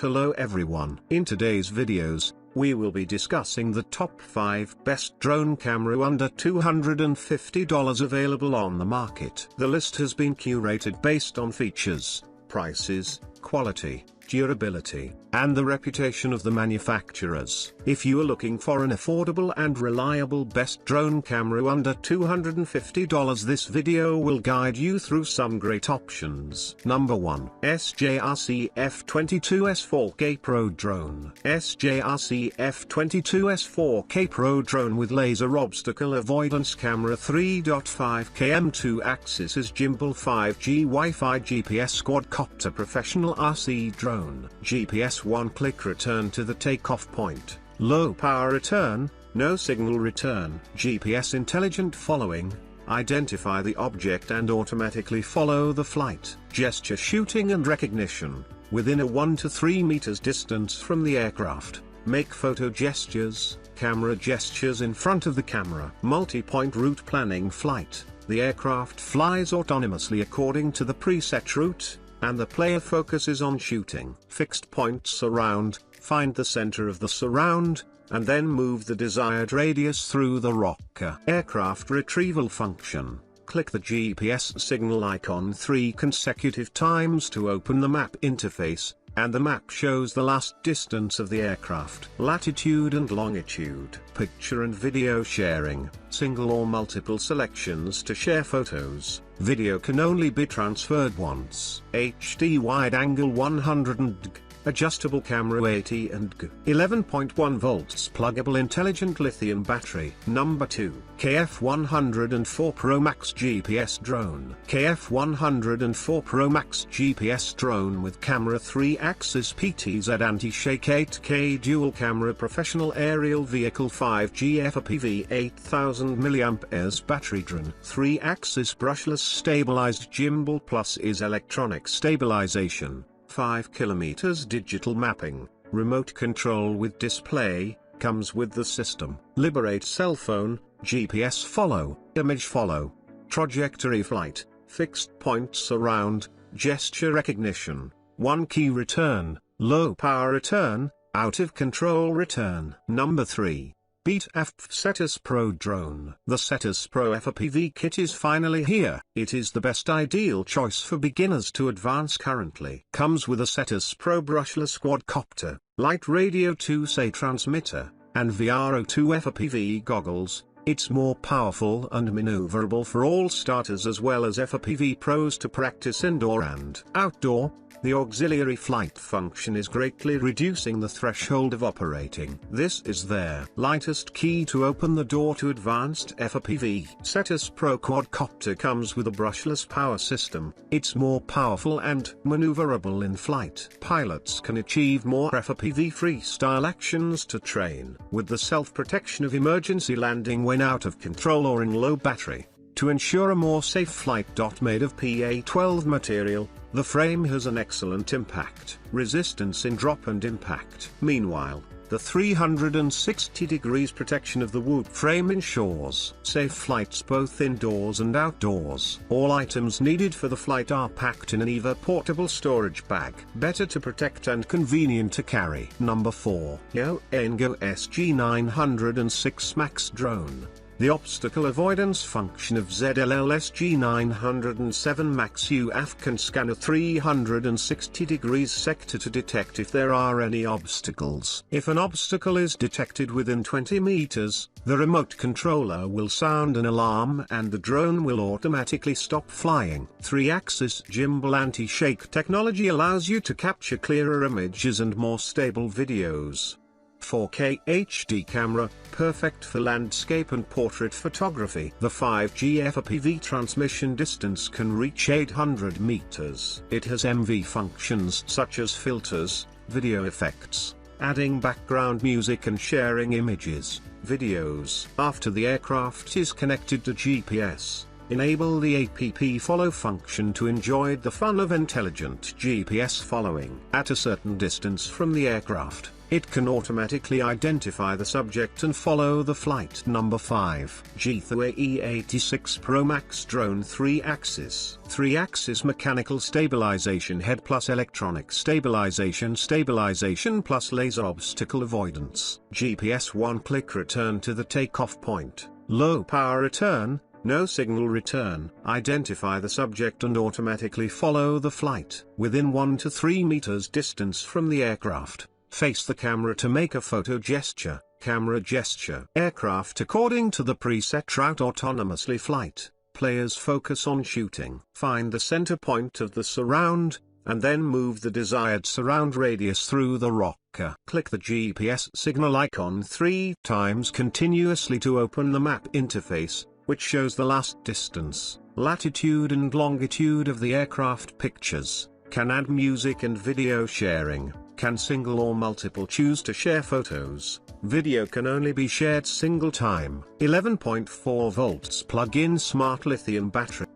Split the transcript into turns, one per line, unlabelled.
Hello everyone. In today's videos, we will be discussing the top 5 best drone camera under $250 available on the market. The list has been curated based on features, prices, quality, durability, and the reputation of the manufacturers. If you are looking for an affordable and reliable best drone camera under $250, this video will guide you through some great options. Number 1. SJRC F22S 4K Pro Drone. SJRC F22S 4K Pro Drone with laser obstacle avoidance camera 3.5 km 2-axis is gimbal 5G Wi-Fi GPS quadcopter professional RC drone. GPS one-click return to the takeoff point, low power return, no signal return. GPS intelligent following, identify the object and automatically follow the flight. Gesture shooting and recognition, within a 1 to 3 meters distance from the aircraft, make photo gestures, camera gestures in front of the camera. Multi-point route planning flight, the aircraft flies autonomously according to the preset route, and the player focuses on shooting. Fixed point surround, find the center of the surround, and then move the desired radius through the rocker. Aircraft retrieval function, click the GPS signal icon 3 consecutive times to open the map interface, and the map shows the last distance of the aircraft. Latitude and longitude. Picture and video sharing, single or multiple selections to share photos. Video can only be transferred once. HD wide angle 100 and G. Adjustable camera 80 and G. 11.1 volts pluggable intelligent lithium battery. Number 2. KF104 Promax GPS drone. KF104 Promax GPS drone with camera 3-axis PTZ anti-shake 8K dual camera professional aerial vehicle 5G FPV 8000 mAh battery drone. 3-axis brushless stabilized gimbal plus is electronic stabilization. 5 km digital mapping, remote control with display, comes with the system. Liberate cell phone, GPS follow, image follow, trajectory flight, fixed point surround, gesture recognition, one key return, low power return, out of control return. Number 3. BETAFPV Cetus Pro Drone. The Cetus Pro FPV kit is finally here. It is the best ideal choice for beginners to advance currently. Comes with a Cetus Pro brushless quadcopter, light radio 2-say transmitter, and VR02 FPV goggles. It's more powerful and maneuverable for all starters as well as FPV pros to practice indoor and outdoor. The auxiliary flight function is greatly reducing the threshold of operating. This is their lightest key to open the door to advanced FPV. Cetus Pro quadcopter comes with a brushless power system. It's more powerful and maneuverable in flight. Pilots can achieve more FPV freestyle actions to train, with the self-protection of emergency landing when out of control or in low battery. To ensure a more safe flight. Made of PA12 material, the frame has an excellent impact resistance in drop and impact. Meanwhile, the 360 degrees protection of the wood frame ensures safe flights both indoors and outdoors. All items needed for the flight are packed in an EVA portable storage bag. Better to protect and convenient to carry. Number 4. YOAINGO SG906 Max Drone. The obstacle avoidance function of ZLL SG907 Max UAV can scan a 360 degrees sector to detect if there are any obstacles. If an obstacle is detected within 20 meters, the remote controller will sound an alarm and the drone will automatically stop flying. 3-axis gimbal anti-shake technology allows you to capture clearer images and more stable videos. 4K HD camera, perfect for landscape and portrait photography. The 5G FPV transmission distance can reach 800 meters. It has MV functions such as filters, video effects, adding background music and sharing images, videos. After the aircraft is connected to GPS, Enable the APP follow function to enjoy the fun of intelligent GPS following. At a certain distance from the aircraft, it can automatically identify the subject and follow the flight. Number 5. GEETHA E86 Promax Drone 3-axis. 3-axis mechanical stabilization head plus electronic stabilization plus laser obstacle avoidance. GPS one-click return to the takeoff point. Low power return, no signal return. Identify the subject and automatically follow the flight. Within 1 to 3 meters distance from the aircraft, face the camera to make a photo gesture. Camera gesture. Aircraft according to the preset route autonomously flight. Players focus on shooting. Find the center point of the surround, and then move the desired surround radius through the rocker. Click the GPS signal icon 3 times continuously to open the map interface, which shows the last distance, latitude and longitude of the aircraft. Pictures. Can add music and video sharing. Can single or multiple choose to share photos. Video can only be shared single time. 11.4 volts plug-in smart lithium battery.